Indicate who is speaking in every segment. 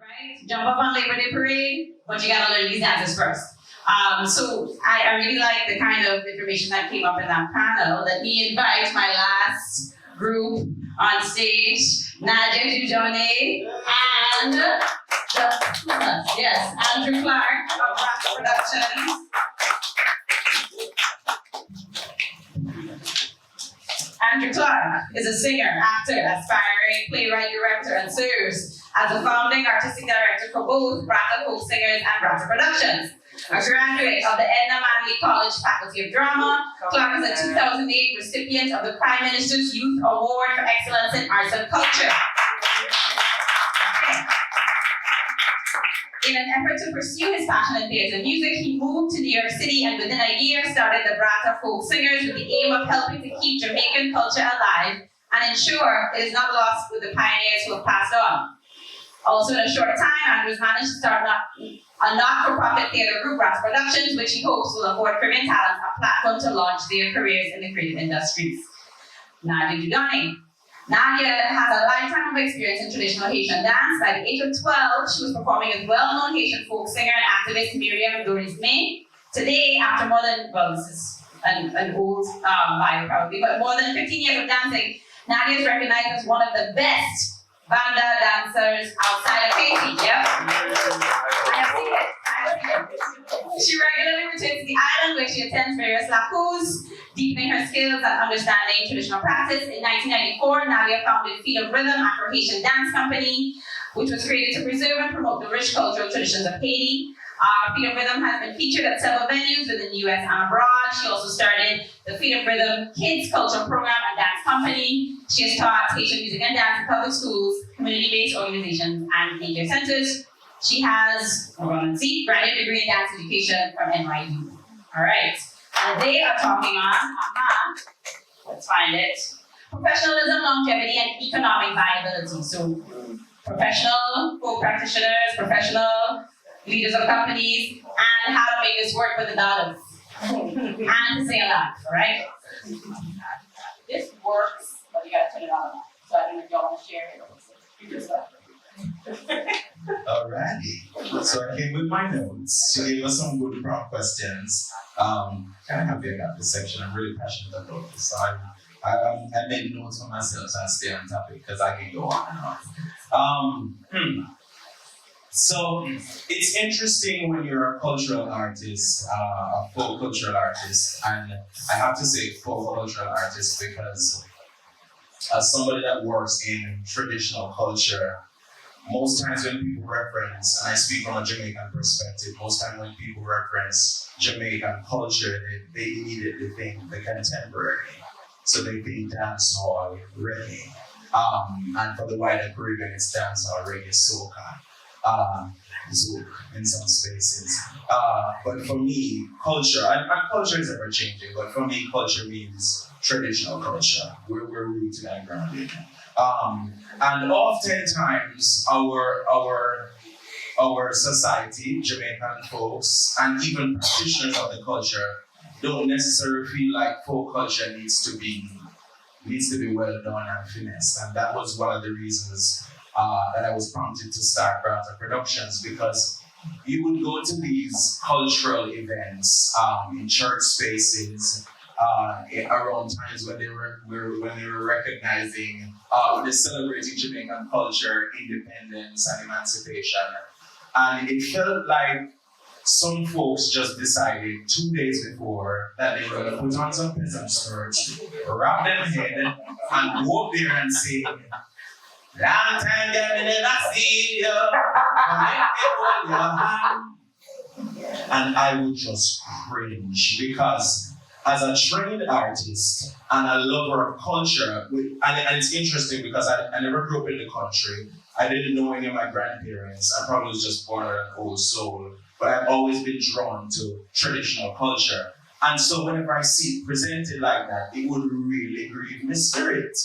Speaker 1: right? Jump up on Labor Day Parade, but you gotta learn these dances first. So I really like the kind of information that came up in that panel. Let me invite my last group on stage, Nadia, Dieudonné, and Andrew Clarke of Clarke Productions. Andrew Clarke is a singer, actor, aspiring playwright, director, and serves as the founding artistic director for both Brata Folk Singers and Brata Productions. A graduate of the Edna Manley College Faculty of Drama, Clarke is a 2008 recipient of the Prime Minister's Youth Award for Excellence in Arts and Culture. In an effort to pursue his passion in theatre and music, he moved to New York City and within a year started the Brata Folk Singers with the aim of helping to keep Jamaican culture alive and ensure it is not lost with the pioneers who have passed on. Also in a short time, Andrew's managed to start a not-for-profit theatre group, Brata Productions, which he hopes will afford Caribbean talents a platform to launch their careers in the creative industries. Nadia Dieudonné. Nadia has a lifetime of experience in traditional Haitian dance. By the age of 12, she was performing with well-known Haitian folk singer and activist Miriam Doris May. Today, after more than, well, this is an old bio probably, but more than 15 years of dancing, Nadia is recognized as one of the best banda dancers outside of Haiti. Yep. I have seen it. She regularly returns to the island where she attends various lacus, deepening her skills and understanding traditional practice. In 1994, Nadia founded Feet of Rhythm, Afro-Haitian Dance Company, which was created to preserve and promote the rich cultural traditions of Haiti. Feet of Rhythm has been featured at several venues within the US and abroad. She also started the Feet of Rhythm Kids Culture Program and Dance Company. She has taught Haitian music and dance in public schools, community-based organizations, and daycare centers. She has a graduate degree in dance education from NYU. All right, and they are talking on, let's find it, professionalism, longevity, and economic viability. So professional folk practitioners, professional leaders of companies, and how to make this work with the dollars. And to stay alive, all right? This works, but you gotta turn it on. So I don't know if y'all want to share it.
Speaker 2: Alrighty, so I came with my notes. She gave us some good prompt questions. Kind of happy I got this section. I'm really passionate about this. So I made notes for myself so I stay on topic because I can go on and on. So it's interesting when you're a cultural artist, a folk cultural artist, and I have to say folk cultural artist because as somebody that works in traditional culture, most times when people reference, and I speak from a Jamaican perspective, most times when people reference Jamaican culture, they immediately think the contemporary. So they think dancehall, reggae, and for the wider Caribbean, it's dancehall, reggae, soca, zouk in some spaces. But for me, culture, and culture is ever changing, but for me, culture means traditional culture. We're rooted and grounded. And oftentimes our society, Jamaican folks, and even practitioners of the culture don't necessarily feel like folk culture needs to be well done and finessed. And that was one of the reasons that I was prompted to start Brata Productions, because you would go to these cultural events in church spaces around times when they were recognizing, when they're celebrating Jamaican culture, independence and emancipation. And it felt like some folks just decided 2 days before that they were going to put on some peasant skirts, wrap them head, and go up there and say, "Long time that we never see you, hold your hand." And I would just cringe because as a trained artist and a lover of culture, and it's interesting because I never grew up in the country. I didn't know any of my grandparents. I probably was just born an old soul, but I've always been drawn to traditional culture. And so whenever I see it presented like that, it would really grieve my spirit.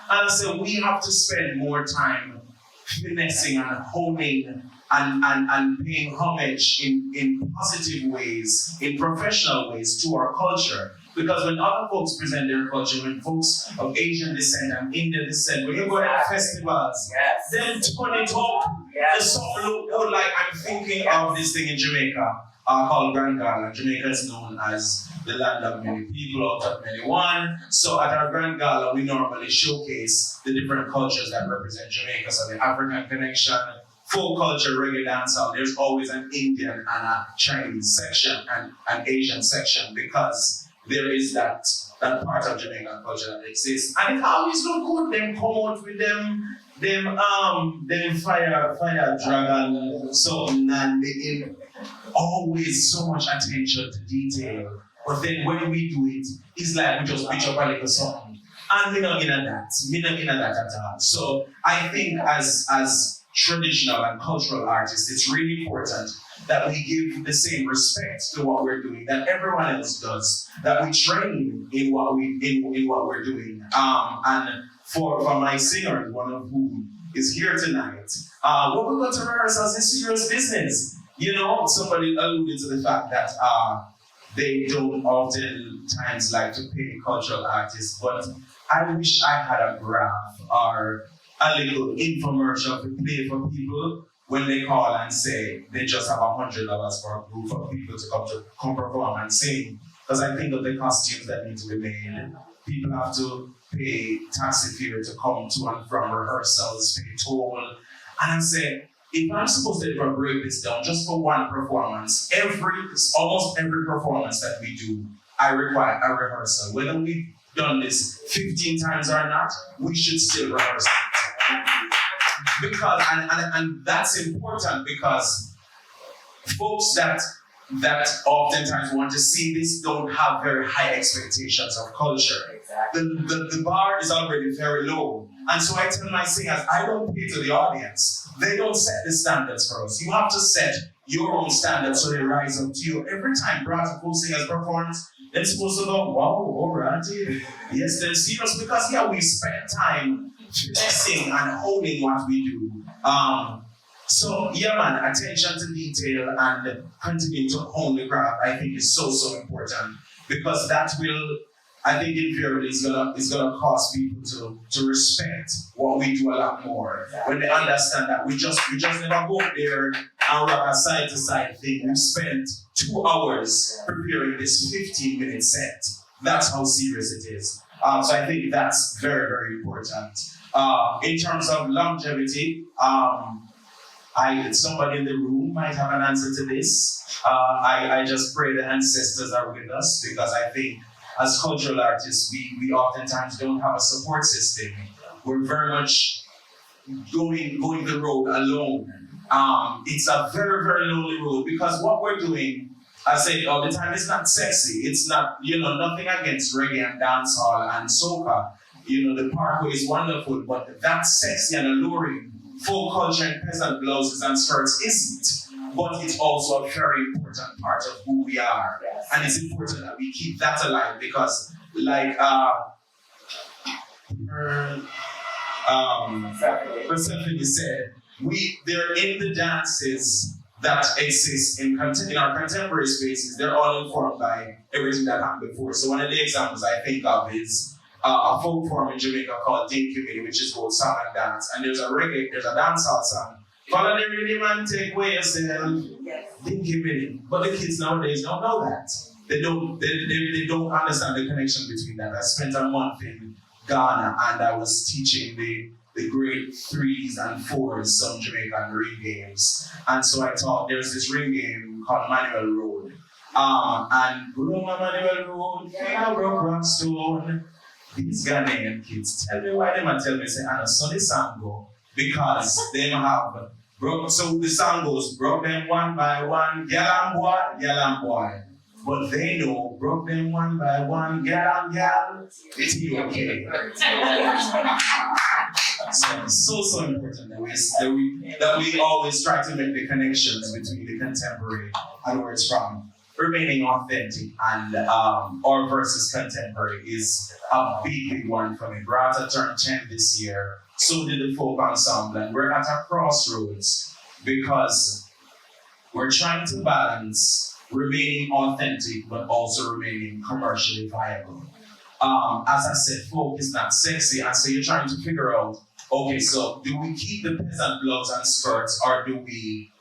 Speaker 2: And so we have to spend more time finessing and honing and paying homage in positive ways, in professional ways to our culture. Because when other folks present their culture, when folks of Asian descent and Indian descent, when you go to festivals, them turn it up, It's something look good. Like I'm thinking of this thing in Jamaica called Grand Gala. Jamaica is known as the land of many people, out of many one. So at our Grand Gala, we normally showcase the different cultures that represent Jamaica. So the African connection, folk culture, reggae dancehall. There's always an Indian and a Chinese section and an Asian section because there is that part of Jamaican culture that exists. And it always look good. Them come out with them fire dragon something, and they always so much attention to detail. But then when we do it, it's like we just pitch up a little something. And we're not in that at all. So I think as traditional and cultural artists, it's really important that we give the same respect to what we're doing that everyone else does, that we train in what we're doing. And for my singers, one of whom is here tonight, what we go to rehearsals is serious business. You know, somebody alluded to the fact that they don't oftentimes like to pay cultural artists, but I wish I had a graph or a little infomercial to play for people when they call and say they just have $100 for a group of people to come perform and sing. Because I think of the costumes that need to be made. People have to pay taxi fare to come to and from rehearsals, pay toll. And I say, if I'm supposed to ever break this down just for one performance, almost every performance that we do, I require a rehearsal. Whether we've done this 15 times or not, we should still rehearse it. Because, and that's important because folks that oftentimes want to see this don't have very high expectations of culture. Exactly. The bar is already very low. And so I tell my singers, I don't pay to the audience. They don't set the standards for us. You have to set your own standards so they rise up to you. Every time Brass Folk Singers performs, they're supposed to go, wow, all right. Yes, they're serious because we spend time flexing and honing what we do. So man, attention to detail and continuing to hone the craft, I think is so important because that will, I think in theory is gonna cause people to respect what we do a lot more. When they understand that we just never go up there and rock a side to side thing. We spent 2 hours preparing this 15-minute set. That's how serious it is. So I think that's very, very important. In terms of longevity, somebody in the room might have an answer to this. I just pray the ancestors are with us because I think as cultural artists, we oftentimes don't have a support system. We're very much going the road alone. It's a very, very lonely road because what we're doing, I say all the time, it's not sexy. It's not, nothing against reggae and dancehall and soca. The parkway is wonderful, but that sexy and alluring folk culture and peasant blouses and skirts isn't. But it's also a very important part of who we are. Yes. And it's important that we keep that alive because, like Persephone said, they're in the dances that exist in our contemporary spaces. They're all informed by everything that happened before. So one of the examples I think of is a folk form in Jamaica called Viability, which is both song and dance. And there's a dancehall song. Follow the rhythm and take away yourself. Viability. But the kids nowadays don't know that. They don't understand the connection between that. I spent a month in Ghana and I was teaching the grade 3s and 4s some Jamaican ring games. And so I taught, there's this ring game called Manual Road. And Roma Manual Road, Finger Broke Rock Stone. These Ghanaian kids tell me why they might tell me, say, and so the song go, because they have broke, so the song goes, broke them one by one, girl and boy. But they know, broke them one by one, girl and gal, it's okay. So important that we always try to make the connections between the contemporary and where it's from. Remaining authentic and or versus contemporary is a big one for me. Brata turned 10 this year, so did the folk ensemble, and we're at a crossroads because we're trying to balance remaining authentic but also remaining commercially viable. As I said, folk is not sexy, and so you're trying to figure out, okay, so do we keep the peasant gloves and skirts, or do we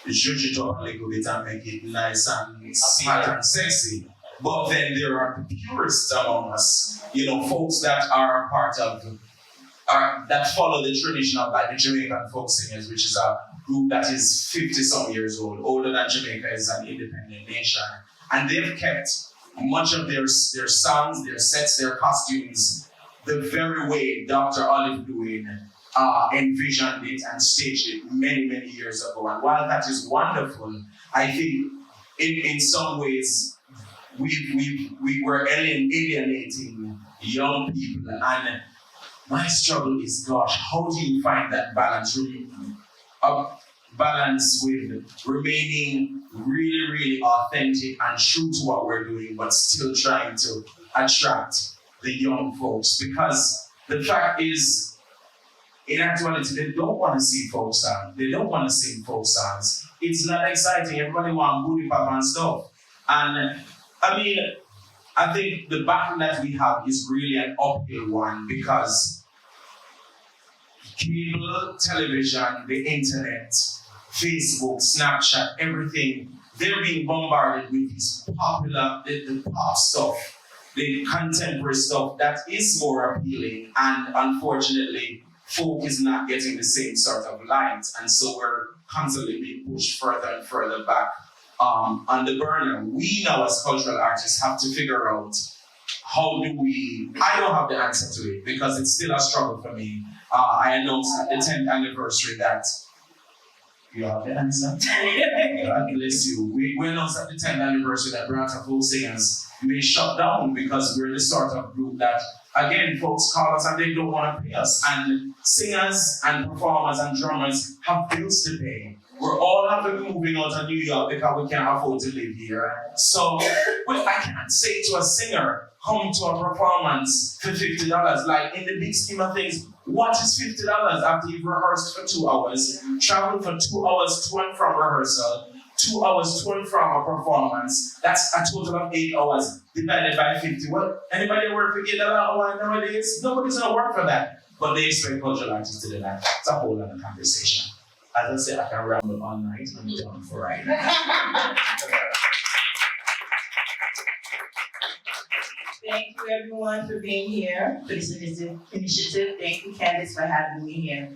Speaker 2: zhuzh it up a little bit and make it nice and smart and sexy? But then there are the purists among us, folks that are part of, that follow the tradition of like the Jamaican folk singers, which is a group that is 50-some years old, older than Jamaica is an independent nation. And they've kept much of their songs, their sets, their costumes, the very way Dr. Olive Dwayne envisioned it and staged it many, many years ago. And while that is wonderful, I think in some ways we were alienating young people. And my struggle is, gosh, how do you find that balance? Balance with remaining really, really authentic and true to what we're doing, but still trying to attract the young folks. Because the fact is, in actuality, they don't want to see folk songs. They don't want to sing folk songs. It's not exciting. Everybody wants booty pop and stuff. And I mean, I think the battle that we have is really an uphill one, because cable, television, the internet, Facebook, Snapchat, everything, they're being bombarded with this popular, the pop stuff, the contemporary stuff that is more appealing, and unfortunately, folk is not getting the same sort of light, and so we're constantly being pushed further and further back on the burner. We now as cultural artists have to figure out how do we, I don't have the answer to it because it's still a struggle for me. I announced at the 10th anniversary that, you have the answer? God bless you. We announced at the 10th anniversary that Branta Folk Singers may shut down because we're the sort of group that, again, folks call us and they don't want to pay us. And singers and performers and drummers have bills to pay. We're all having to be moving out of New York because we can't afford to live here. So I can't say to a singer, come to a performance for $50. Like, in the big scheme of things, what is $50 after you've rehearsed for 2 hours, traveled for 2 hours to and from rehearsal, 2 hours to and from a performance? That's a total of 8 hours divided by 50. Well, anybody work for $8 an hour nowadays? Nobody's gonna work for that. But they expect cultural artists to do that. It's a whole other conversation. As I said, I can ramble all night. I'm done for right now.
Speaker 3: Thank you everyone for being here for this initiative. Thank you, Candice, for having me here.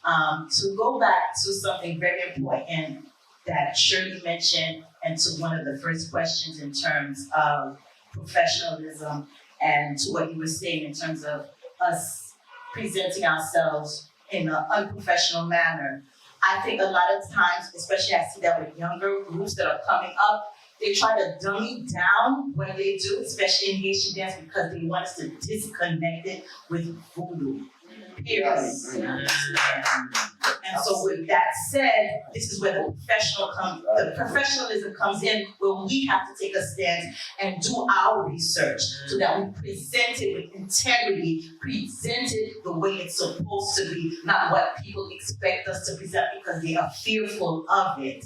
Speaker 3: To go back to something very important that Shirley mentioned, and to one of the first questions in terms of professionalism, and to what you were saying in terms of us presenting ourselves in an unprofessional manner. I think a lot of times, especially I see that with younger groups that are coming up, they try to dummy down what they do, especially in Haitian dance, because they want us to disconnect it with voodoo. Period. And so with that said, this is where the professionalism comes in, where we have to take a stance and do our research so that we present it with integrity, present it the way it's supposed to be, not what people expect us to present because they are fearful of it.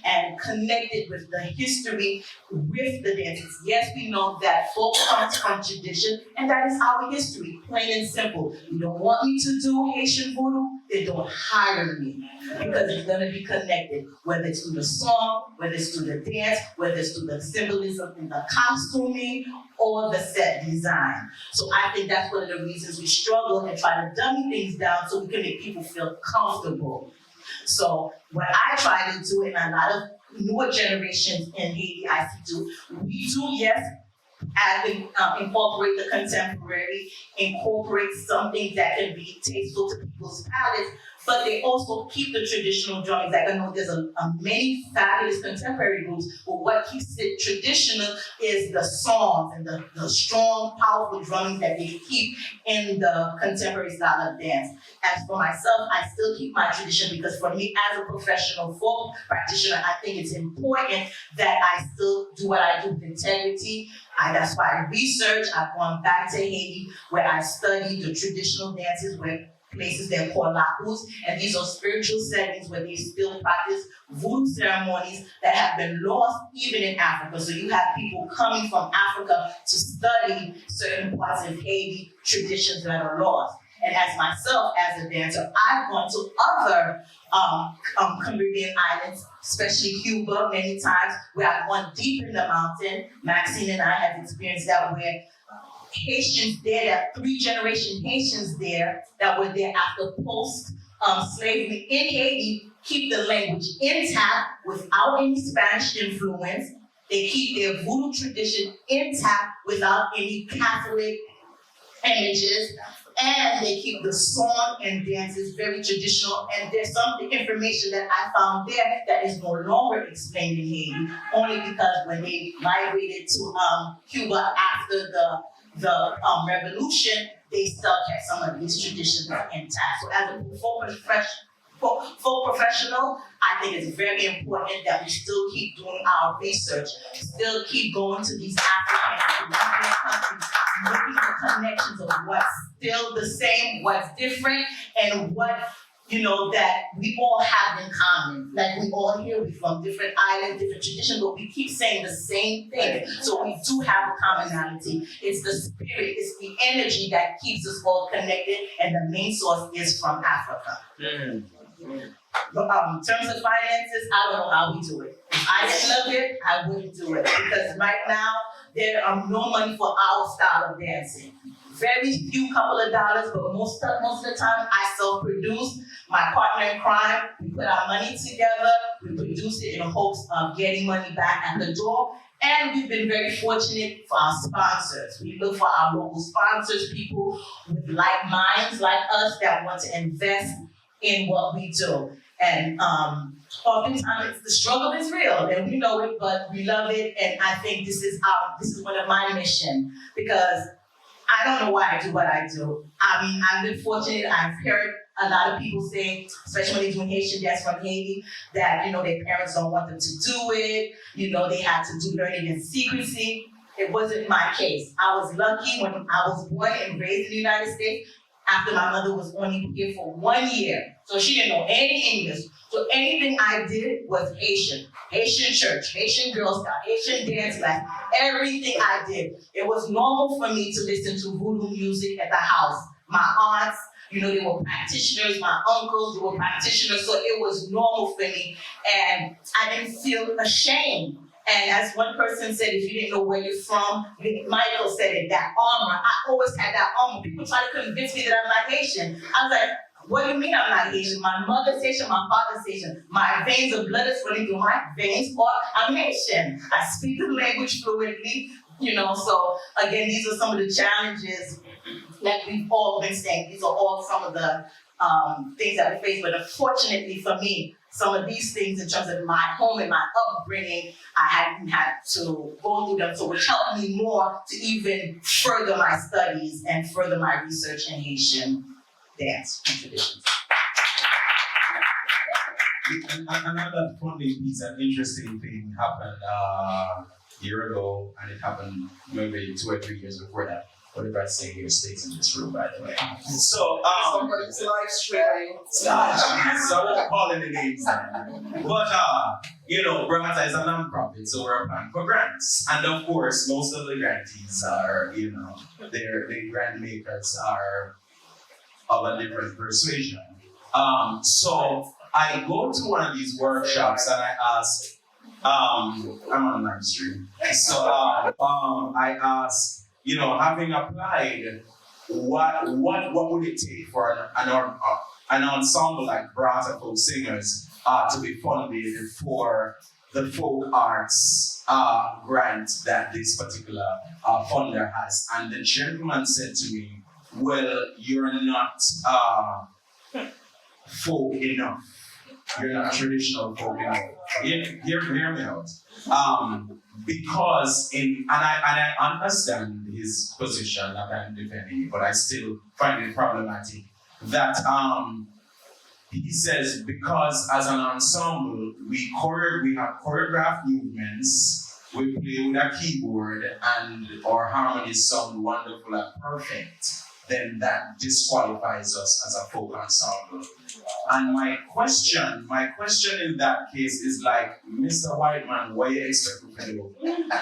Speaker 3: And connect it with the history, with the dances. Yes, we know that folk comes from tradition, and that is our history, plain and simple. You don't want me to do Haitian voodoo, then don't hire me, because it's gonna be connected, whether it's through the song, whether it's through the dance, whether it's through the symbolism in the costuming, or the set design. So I think that's one of the reasons we struggle and try to dummy things down so we can make people feel comfortable. So what I try to do, and a lot of newer generations in Haiti I see do, we do, yes, incorporate the contemporary, incorporate something that can be tasteful to people's palates, but they also keep the traditional drumming. Like, I know there's many fabulous contemporary groups, but what keeps it traditional is the songs and the strong, powerful drumming that they keep in the contemporary style of dance. As for myself, I still keep my tradition because for me as a professional folk practitioner, I think it's important that I still do what I do with integrity. That's why I research. I've gone back to Haiti where I studied the traditional dances, where places they're called lapus, and these are spiritual settings where they still practice voodoo ceremonies that have been lost even in Africa. So you have people coming from Africa to study certain parts of Haiti traditions that are lost. and as myself as a dancer, I've gone to other Caribbean islands, especially Cuba, many times, where I've gone deep in the mountain. Maxine and I have experienced that, where Haitians there, that 3-generation Haitians there that were there after post-slavery in Haiti, keep the language intact without any Spanish influence. They keep their voodoo tradition intact without any Catholic images, and they keep the song and dances very traditional. And there's some information that I found there that is no longer explained in Haiti, only because when they migrated to Cuba after the revolution, they still kept some of these traditions intact. So as a full professional, I think it's very important that we still keep doing our research, still keep going to these African and Caribbean countries, looking for connections of what's still the same, what's different, and what, that we all have in common. Like, we all here, we're from different islands, different traditions, but we keep saying the same thing. So we do have a commonality. It's the spirit, it's the energy that keeps us all connected, and the main source is from Africa. In terms of finances, I don't know how we do it. If I didn't love it, I wouldn't do it. Because right now, there are no money for our style of dancing. Very few couple of dollars, but most of the time, I self-produce. My partner in crime, we put our money together, we produce it in hopes of getting money back at the door. And we've been very fortunate for our sponsors. We look for our local sponsors, people with like minds like us that want to invest in what we do. And oftentimes the struggle is real, and we know it, but we love it. And I think this is one of my mission, because I don't know why I do what I do. I mean, I've been fortunate. I've heard a lot of people say, especially when they're doing Haitian dance from Haiti, that their parents don't want them to do it. They had to do learning in secrecy. It wasn't my case. I was lucky when I was born and raised in the United States. After my mother was only here for 1 year, so she didn't know any English. So anything I did was Haitian. Haitian church, Haitian Girl Scout, Haitian dance class, everything I did. It was normal for me to listen to voodoo music at the house. My aunts, they were practitioners, my uncles, they were practitioners, so it was normal for me. And I didn't feel ashamed. And as one person said, if you didn't know where you're from, Michael said it, that armor. I always had that armor. People try to convince me that I'm not Haitian. I was like, what do you mean I'm not Haitian? My mother's Haitian, my father's Haitian. My veins of blood is running through my veins, or I'm Haitian. I speak the language fluently, so again, these are some of the challenges that we've all been saying. These are all some of the things that we face, but unfortunately for me, some of these things in terms of my home and my upbringing, I hadn't had to go through them, so which helped me more to even further my studies and further my research in Haitian dance and traditions.
Speaker 2: Another funny piece, an interesting thing happened a year ago, and it happened maybe 2 or 3 years before that. Whatever I say here stays in this room, by the way. So,
Speaker 4: somebody's live streaming.
Speaker 2: So I'm calling the names. But, Brata is a non-profit, so we're applying for grants. And of course, most of the grantees are, the grant makers are of a different persuasion. So I go to one of these workshops and I ask, I'm on live stream. So I ask, having applied, what would it take for an ensemble like Brata Folk Singers to be funded for the folk arts grant that this particular funder has? And the gentleman said to me, well, you're not folk enough. You're not traditional folk enough. Hear me out. Because I understand his position, not that I'm defending it, but I still find it problematic that he says, because as an ensemble we have choreographed movements, we play with a keyboard, and our harmonies sound wonderful and perfect, then that disqualifies us as a folk ensemble. And my question in that case is like, Mr. Whiteman, what you expect to do?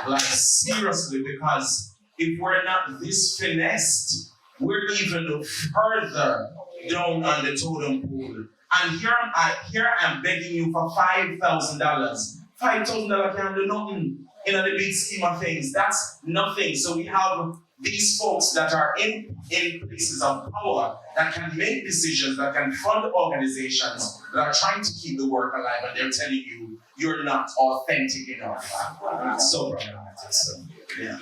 Speaker 2: Like, seriously, because if we're not this finessed we're even further down on the totem pole. And here I'm begging you for $5,000. $5,000 can't do nothing in the big scheme of things. That's nothing. So we have these folks that are in places of power that can make decisions, that can fund organizations that are trying to keep the work alive, and they're telling you you're not authentic enough. It's so problematic. So, yeah.